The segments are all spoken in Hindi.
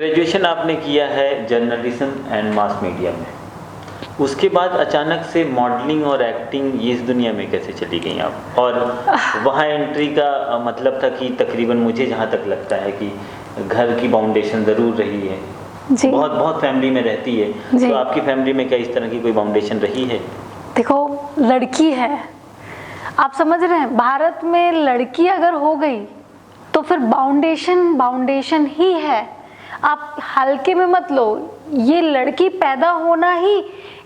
ग्रेजुएशन आपने किया है जर्नलिज्म एंड मास मीडिया में, उसके बाद अचानक से मॉडलिंग और एक्टिंग ये इस दुनिया में कैसे चली गई आप? और वहाँ एंट्री का मतलब था कि तकरीबन मुझे जहाँ तक लगता है कि घर की फाउंडेशन ज़रूर रही है। जी। बहुत बहुत फैमिली में रहती है, तो आपकी फैमिली में क्या इस तरह की कोई फाउंडेशन रही है? देखो, लड़की है, आप समझ रहे हैं, भारत में लड़की अगर हो गई तो फिर बाउंडेशन ही है। आप हल्के में मत लो, ये लड़की पैदा होना ही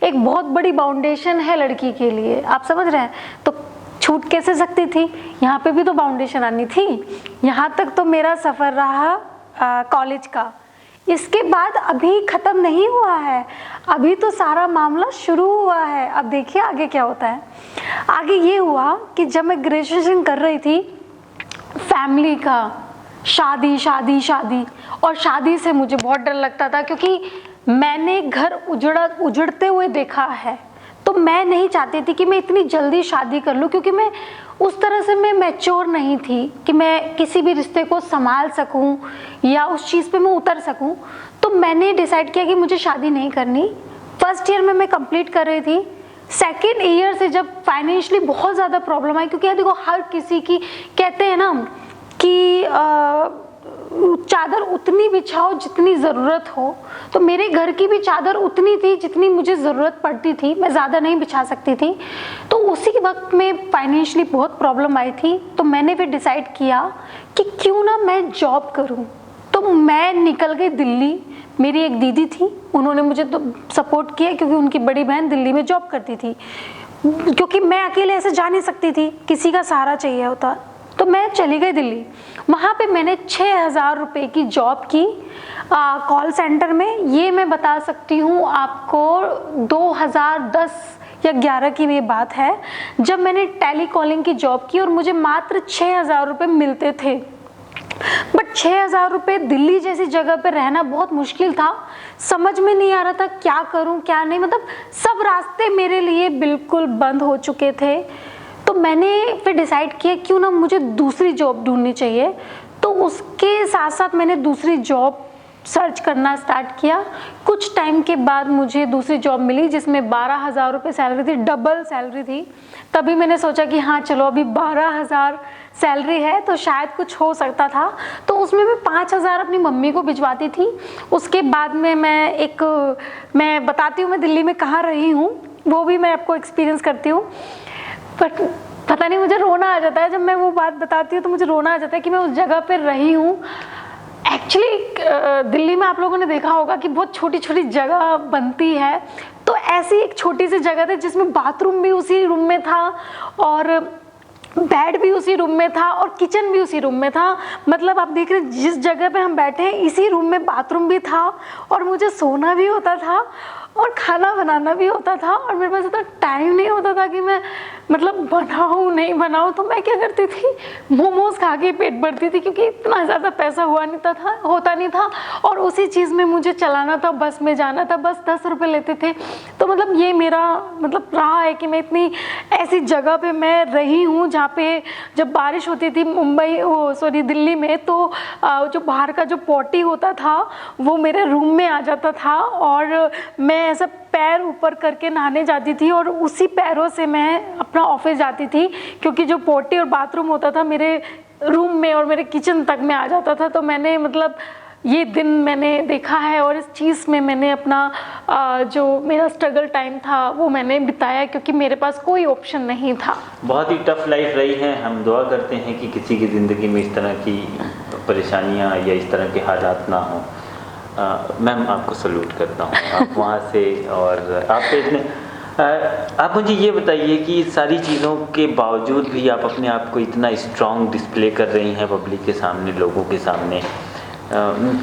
एक बहुत बड़ी बाउंडेशन है लड़की के लिए, आप समझ रहे हैं। तो छूट कैसे सकती थी? यहाँ पे भी तो बाउंडेशन आनी थी। यहाँ तक तो मेरा सफ़र रहा कॉलेज का। इसके बाद अभी ख़त्म नहीं हुआ है, अभी तो सारा मामला शुरू हुआ है। अब देखिए आगे क्या होता है। आगे ये हुआ कि जब मैं ग्रेजुएशन कर रही थी, फैमिली का शादी शादी शादी, और शादी से मुझे बहुत डर लगता था क्योंकि मैंने घर उजड़ते हुए देखा है। तो मैं नहीं चाहती थी कि मैं इतनी जल्दी शादी कर लूँ, क्योंकि मैं उस तरह से मैं मैच्योर नहीं थी कि मैं किसी भी रिश्ते को संभाल सकूं या उस चीज़ पे मैं उतर सकूं। तो मैंने डिसाइड किया कि मुझे शादी नहीं करनी। फर्स्ट ईयर में मैं कंप्लीट कर रही थी। सेकेंड ईयर से जब फाइनेंशियली बहुत ज़्यादा प्रॉब्लम आई, क्योंकि देखो हर किसी की, कहते हैं ना कि चादर उतनी बिछाओ जितनी ज़रूरत हो, तो मेरे घर की भी चादर उतनी थी जितनी मुझे ज़रूरत पड़ती थी, मैं ज़्यादा नहीं बिछा सकती थी। तो उसी वक्त में फाइनेंशियली बहुत प्रॉब्लम आई थी। तो मैंने फिर डिसाइड किया कि क्यों ना मैं जॉब करूं। तो मैं निकल गई दिल्ली। मेरी एक दीदी थी, उन्होंने मुझे तो सपोर्ट किया क्योंकि उनकी बड़ी बहन दिल्ली में जॉब करती थी, क्योंकि मैं अकेले ऐसे जा नहीं सकती थी, किसी का सहारा चाहिए होता। तो मैं चली गई दिल्ली। वहाँ पे मैंने 6,000 रुपये की जॉब की कॉल सेंटर में। ये मैं बता सकती हूँ आपको 2010 या 11 की ये बात है, जब मैंने टेली कॉलिंग की जॉब की और मुझे मात्र 6,000 रुपये मिलते थे। बट 6,000 रुपये दिल्ली जैसी जगह पे रहना बहुत मुश्किल था। समझ में नहीं आ रहा था क्या करूँ क्या नहीं, मतलब सब रास्ते मेरे लिए बिल्कुल बंद हो चुके थे। तो मैंने फिर डिसाइड किया क्यों ना मुझे दूसरी जॉब ढूंढनी चाहिए। तो उसके साथ साथ मैंने दूसरी जॉब सर्च करना स्टार्ट किया। कुछ टाइम के बाद मुझे दूसरी जॉब मिली जिसमें 12,000 रुपये सैलरी थी, डबल सैलरी थी। तभी मैंने सोचा कि हाँ चलो, अभी 12,000 सैलरी है तो शायद कुछ हो सकता था। तो उसमें मैं 5,000 अपनी मम्मी को भिजवाती थी। उसके बाद में मैं बताती हूँ मैं दिल्ली में कहाँ रही हूँ, वो भी मैं आपको एक्सपीरियंस करती हूँ। बट पता नहीं, मुझे रोना आ जाता है जब मैं वो बात बताती हूँ, तो मुझे रोना आ जाता है कि मैं उस जगह पर रही हूँ। एक्चुअली दिल्ली में आप लोगों ने देखा होगा कि बहुत छोटी छोटी जगह बनती है। तो ऐसी एक छोटी सी जगह थी जिसमें बाथरूम भी उसी रूम में था और बेड भी उसी रूम में था और किचन भी उसी रूम में था। मतलब आप देख रहे हैं जिस जगह पे हम बैठे हैं इसी रूम में बाथरूम भी था और मुझे सोना भी होता था और खाना बनाना भी होता था। और मेरे पास इतना टाइम नहीं होता था कि मैं मतलब बनाऊँ नहीं बनाऊँ। तो मैं क्या करती थी, मोमोज़ खा के पेट भरती थी, क्योंकि इतना ज़्यादा पैसा होता नहीं था और उसी चीज़ में मुझे चलाना था, बस में जाना था, बस 10 रुपये लेते थे। तो मतलब ये मेरा मतलब रहा है कि मैं इतनी ऐसी जगह पे मैं रही हूँ जहाँ पे जब बारिश होती थी दिल्ली में, तो जो बाहर का जो पॉटी होता था वो मेरे रूम में आ जाता था और मैं ऐसा पैर ऊपर करके नहाने जाती थी और उसी पैरों से मैं अपना ऑफिस जाती थी, क्योंकि जो पोटी और बाथरूम होता था मेरे रूम में और मेरे किचन तक में आ जाता था। तो मैंने मतलब ये दिन मैंने देखा है और इस चीज़ में मैंने अपना जो मेरा स्ट्रगल टाइम था वो मैंने बिताया, क्योंकि मेरे पास कोई ऑप्शन नहीं था। बहुत ही टफ लाइफ रही है। हम दुआ करते हैं कि किसी की ज़िंदगी में इस तरह की परेशानियां या इस तरह के हालात ना हों। मैम आपको सल्यूट करता हूँ, आप वहाँ से और आप इतने आप मुझे ये बताइए कि सारी चीज़ों के बावजूद भी आप अपने आप को इतना स्ट्रॉन्ग डिस्प्ले कर रही हैं पब्लिक के सामने, लोगों के सामने।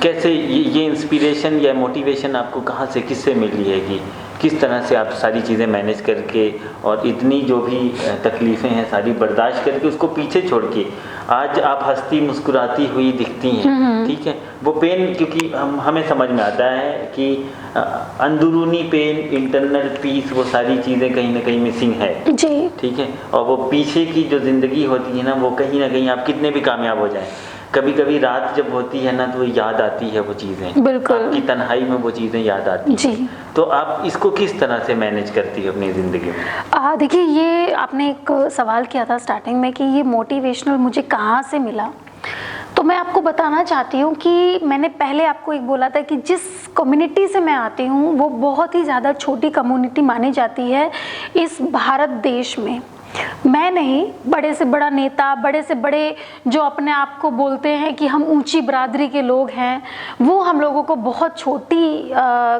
कैसे ये इंस्पिरेशन या मोटिवेशन आपको कहाँ से, किससे मिली है कि किस तरह से आप सारी चीज़ें मैनेज करके और इतनी जो भी तकलीफ़ें हैं सारी बर्दाश्त करके उसको पीछे छोड़ के आज आप हंसती मुस्कुराती हुई दिखती हैं? ठीक है, वो पेन, क्योंकि हमें समझ में आता है कि अंदरूनी पेन, इंटरनल पीस, वो सारी चीज़ें कहीं ना कहीं मिसिंग है जी। ठीक है, और वो पीछे की जो ज़िंदगी होती है ना, वो कहीं ना कहीं आप कितने भी कामयाब हो जाएं कभी कभी रात जब होती है ना तो याद आती है वो चीज़ें, बिल्कुल। आपकी तन्हाई में वो चीज़ें याद आती जी। हैं। तो आप इसको किस तरह से मैनेज करती हो अपनी ज़िंदगी में? देखिए, ये आपने एक सवाल किया था स्टार्टिंग में कि ये मोटिवेशनल मुझे कहाँ से मिला। तो मैं आपको बताना चाहती हूँ कि मैंने पहले आपको एक बोला था कि जिस कम्युनिटी से मैं आती हूँ वो बहुत ही ज़्यादा छोटी कम्युनिटी मानी जाती है इस भारत देश में। मैं नहीं, बड़े से बड़ा नेता, बड़े से बड़े जो अपने आप को बोलते हैं कि हम ऊंची बरादरी के लोग हैं, वो हम लोगों को बहुत छोटी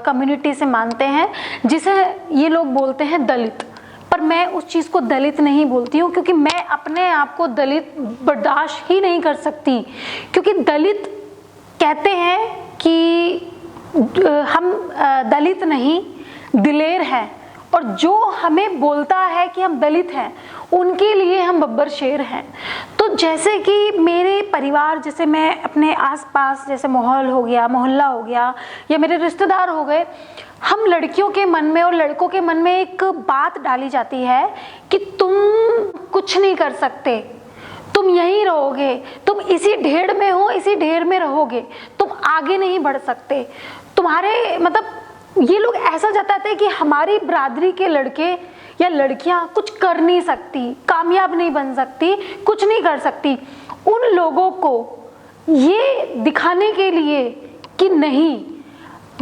कम्युनिटी से मानते हैं, जिसे ये लोग बोलते हैं दलित। पर मैं उस चीज़ को दलित नहीं बोलती हूँ, क्योंकि मैं अपने आप को दलित बर्दाश्त ही नहीं कर सकती। क्योंकि दलित कहते हैं कि हम दलित नहीं, दिलेर हैं, और जो हमें बोलता है कि हम दलित हैं उनके लिए हम बब्बर शेर हैं। तो जैसे कि मेरे परिवार, जैसे मैं अपने आसपास, जैसे माहौल हो गया, मोहल्ला हो गया, या मेरे रिश्तेदार हो गए, हम लड़कियों के मन में और लड़कों के मन में एक बात डाली जाती है कि तुम कुछ नहीं कर सकते, तुम यहीं रहोगे, तुम इसी ढेर में हो, इसी ढेर में रहोगे, तुम आगे नहीं बढ़ सकते। तुम्हारे मतलब ये लोग ऐसा जताते हैं कि हमारी बरादरी के लड़के या लड़कियां कुछ कर नहीं सकती, कामयाब नहीं बन सकती, कुछ नहीं कर सकती। उन लोगों को ये दिखाने के लिए कि नहीं,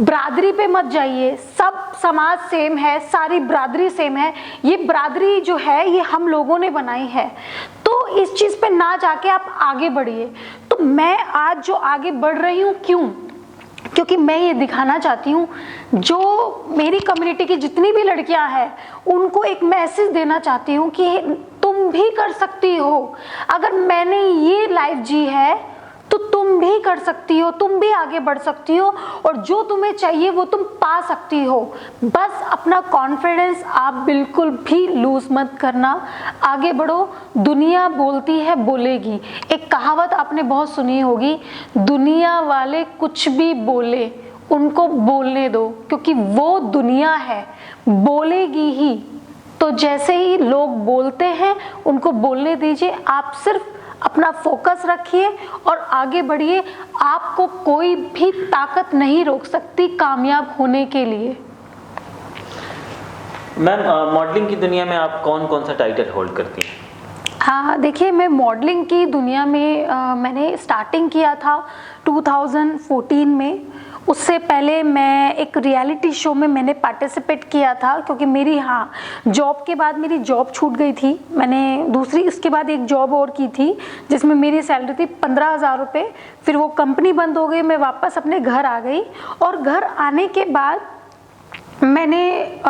बरादरी पे मत जाइए, सब समाज सेम है, सारी बरादरी सेम है, ये बरादरी जो है ये हम लोगों ने बनाई है, तो इस चीज़ पे ना जाके आप आगे बढ़िए। तो मैं आज जो आगे बढ़ रही हूँ, क्यों? क्योंकि मैं ये दिखाना चाहती हूँ, जो मेरी कम्युनिटी की जितनी भी लड़कियां हैं उनको एक मैसेज देना चाहती हूँ कि तुम भी कर सकती हो। अगर मैंने ये लाइफ जी है तो तुम भी कर सकती हो, तुम भी आगे बढ़ सकती हो, और जो तुम्हें चाहिए वो तुम पा सकती हो। बस अपना कॉन्फिडेंस आप बिल्कुल भी लूज मत करना, आगे बढ़ो। दुनिया बोलती है बोलेगी, एक कहावत आपने बहुत सुनी होगी, दुनिया वाले कुछ भी बोले उनको बोलने दो, क्योंकि वो दुनिया है, बोलेगी ही। तो जैसे ही लोग बोलते हैं उनको बोलने दीजिए, आप सिर्फ अपना फोकस रखिए और आगे बढ़िए। आपको कोई भी ताकत नहीं रोक सकती कामयाब होने के लिए। मैम, मॉडलिंग की दुनिया में आप कौन कौन सा टाइटल होल्ड करती हैं? हाँ, देखिए, मैं मॉडलिंग की दुनिया में मैंने स्टार्टिंग किया था 2014 में। उससे पहले मैं एक रियलिटी शो में मैंने पार्टिसिपेट किया था, क्योंकि मेरी जॉब के बाद मेरी जॉब छूट गई थी। मैंने दूसरी इसके बाद एक जॉब और की थी जिसमें मेरी सैलरी थी 15,000 रुपये। फिर वो कंपनी बंद हो गई, मैं वापस अपने घर आ गई, और घर आने के बाद मैंने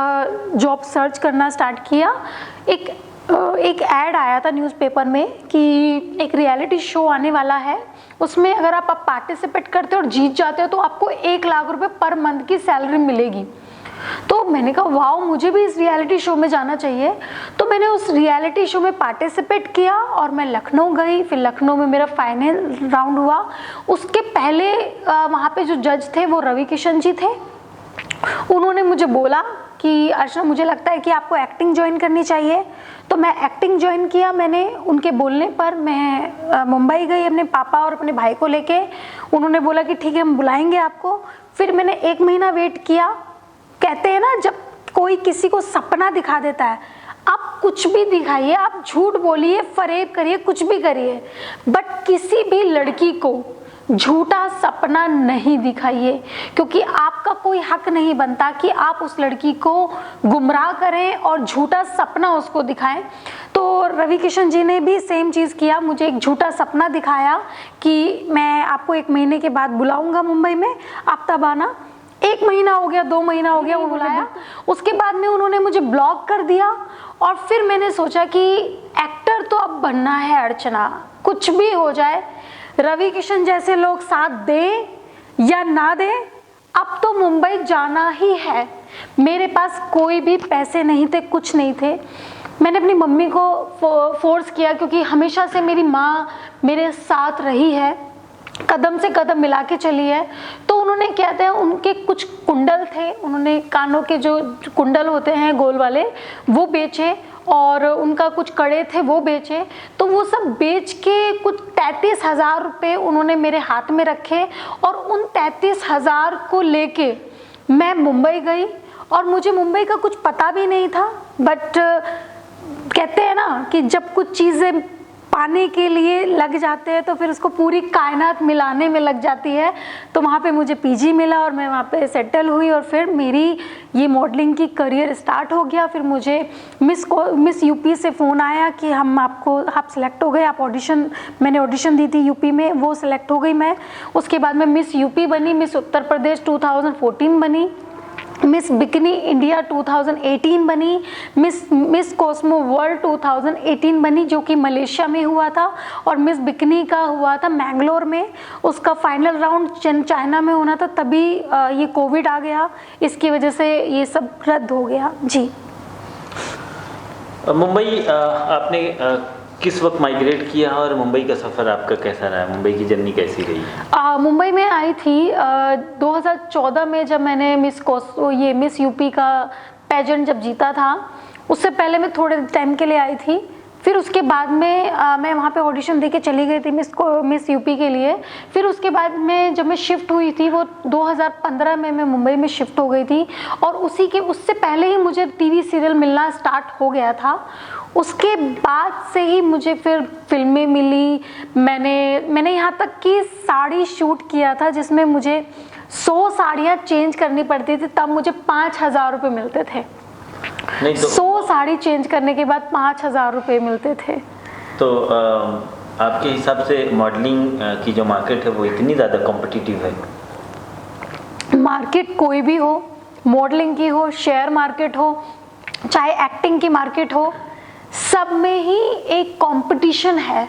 जॉब सर्च करना स्टार्ट किया। एक ऐड आया था न्यूज़पेपर में कि एक रियलिटी शो आने वाला है, उसमें अगर आप पार्टिसिपेट करते हो और जीत जाते हो तो आपको 1 लाख रुपए पर मंथ की सैलरी मिलेगी। तो मैंने कहा वाओ, मुझे भी इस रियलिटी शो में जाना चाहिए। तो मैंने उस रियलिटी शो में पार्टिसिपेट किया और मैं लखनऊ गई। फिर लखनऊ में मेरा फाइनल राउंड हुआ। उसके पहले वहाँ पे जो जज थे वो रवि किशन जी थे। उन्होंने मुझे बोला कि अर्चना, मुझे लगता है कि आपको एक्टिंग ज्वाइन करनी चाहिए। तो मैं एक्टिंग ज्वाइन किया। मैंने उनके बोलने पर मैं मुंबई गई अपने पापा और अपने भाई को लेके। उन्होंने बोला कि ठीक है, हम बुलाएंगे आपको। फिर मैंने 1 महीना वेट किया। कहते हैं ना, जब कोई किसी को सपना दिखा देता है, आप कुछ भी दिखाइए, आप झूठ बोलिए, फरेब करिए, कुछ भी करिए, बट किसी भी लड़की को झूठा सपना नहीं दिखाइए, क्योंकि आपका कोई हक नहीं बनता कि आप उस लड़की को गुमराह करें और झूठा सपना उसको दिखाएं। तो रवि किशन जी ने भी सेम चीज़ किया, मुझे एक झूठा सपना दिखाया कि मैं आपको 1 महीने के बाद बुलाऊंगा मुंबई में, आप तब आना। 1 महीना हो गया, 2 महीना हो गया, वो बुलाया। उसके बाद में उन्होंने मुझे ब्लॉक कर दिया। और फिर मैंने सोचा कि एक्टर तो अब बनना है अर्चना, कुछ भी हो जाए, रवि किशन जैसे लोग साथ दे या ना दे, अब तो मुंबई जाना ही है। मेरे पास कोई भी पैसे नहीं थे, कुछ नहीं थे। मैंने अपनी मम्मी को फोर्स किया, क्योंकि हमेशा से मेरी माँ मेरे साथ रही है, कदम से कदम मिला के चली है। तो उन्होंने कहते हैं, उनके कुछ कुंडल थे, उन्होंने कानों के जो कुंडल होते हैं गोल वाले, वो बेचे और उनका कुछ कड़े थे वो बेचे, तो वो सब बेच के कुछ 33,000 रुपये उन्होंने मेरे हाथ में रखे और उन 33,000 को लेके मैं मुंबई गई। और मुझे मुंबई का कुछ पता भी नहीं था, बट कहते हैं ना कि जब कुछ चीज़ें पाने के लिए लग जाते हैं तो फिर उसको पूरी कायनात मिलाने में लग जाती है। तो वहाँ पे मुझे पीजी मिला और मैं वहाँ पे सेटल हुई और फिर मेरी ये मॉडलिंग की करियर स्टार्ट हो गया। फिर मुझे मिस यूपी से फ़ोन आया कि आप सिलेक्ट हो गए, मैंने ऑडिशन दी थी यूपी में, वो सिलेक्ट हो गई मैं। उसके बाद मैं मिस यूपी बनी, मिस उत्तर प्रदेश 2014 बनी, मिस बिकनी इंडिया 2018 बनी, मिस कॉस्मो वर्ल्ड 2018 बनी जो कि मलेशिया में हुआ था, और मिस बिकनी का हुआ था मैंगलोर में। उसका फाइनल राउंड चाइना में होना था, तभी ये कोविड आ गया, इसकी वजह से ये सब रद्द हो गया। जी। मुंबई आपने किस वक्त माइग्रेट किया और मुंबई का सफ़र आपका कैसा रहा? मुंबई की जर्नी कैसी रही? मुंबई में आई थी 2014 में, जब मैंने मिस यूपी का पेजेंट जब जीता था। उससे पहले मैं थोड़े टाइम के लिए आई थी, फिर उसके बाद में मैं वहाँ पे ऑडिशन देके चली गई थी मिस यूपी के लिए। फिर उसके बाद में जब मैं शिफ्ट हुई थी वो 2015 में मैं मुंबई में शिफ्ट हो गई थी, और उससे पहले ही मुझे टीवी सीरियल मिलना स्टार्ट हो गया था। उसके बाद से ही मुझे फिर फिल्में मिली। मैंने यहाँ तक कि साड़ी शूट किया था जिसमें मुझे 100 साड़ियाँ चेंज करनी पड़ती थी, तब मुझे 5,000 रुपये मिलते थे। 100 साड़ी चेंज करने के बाद 5,000 रुपये मिलते थे। तो आपके हिसाब से मॉडलिंग की जो मार्केट है वो इतनी ज़्यादा कॉम्पिटिटिव है? मार्केट कोई भी हो, मॉडलिंग की हो, शेयर मार्केट हो, चाहे एक्टिंग की मार्केट हो, सब में ही एक कंपटीशन है।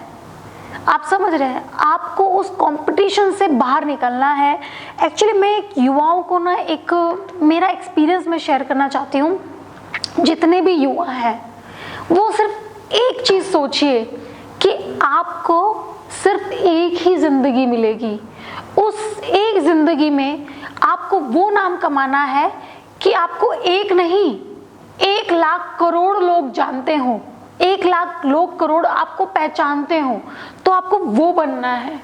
आप समझ रहे हैं? आपको उस कंपटीशन से बाहर निकलना है। एक्चुअली मैं एक युवाओं को ना एक मेरा एक्सपीरियंस मैं शेयर करना चाहती हूँ। जितने भी युवा हैं वो सिर्फ एक चीज़ सोचिए कि आपको सिर्फ एक ही ज़िंदगी मिलेगी। उस एक ज़िंदगी में आपको वो नाम कमाना है कि आपको एक नहीं 1 लाख करोड़ लोग जानते हों, 1 लाख लोग करोड़ आपको पहचानते हों, तो आपको वो बनना है।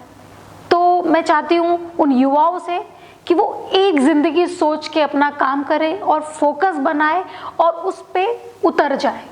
तो मैं चाहती हूँ उन युवाओं से कि वो एक ज़िंदगी सोच के अपना काम करें और फोकस बनाए और उस पे उतर जाए।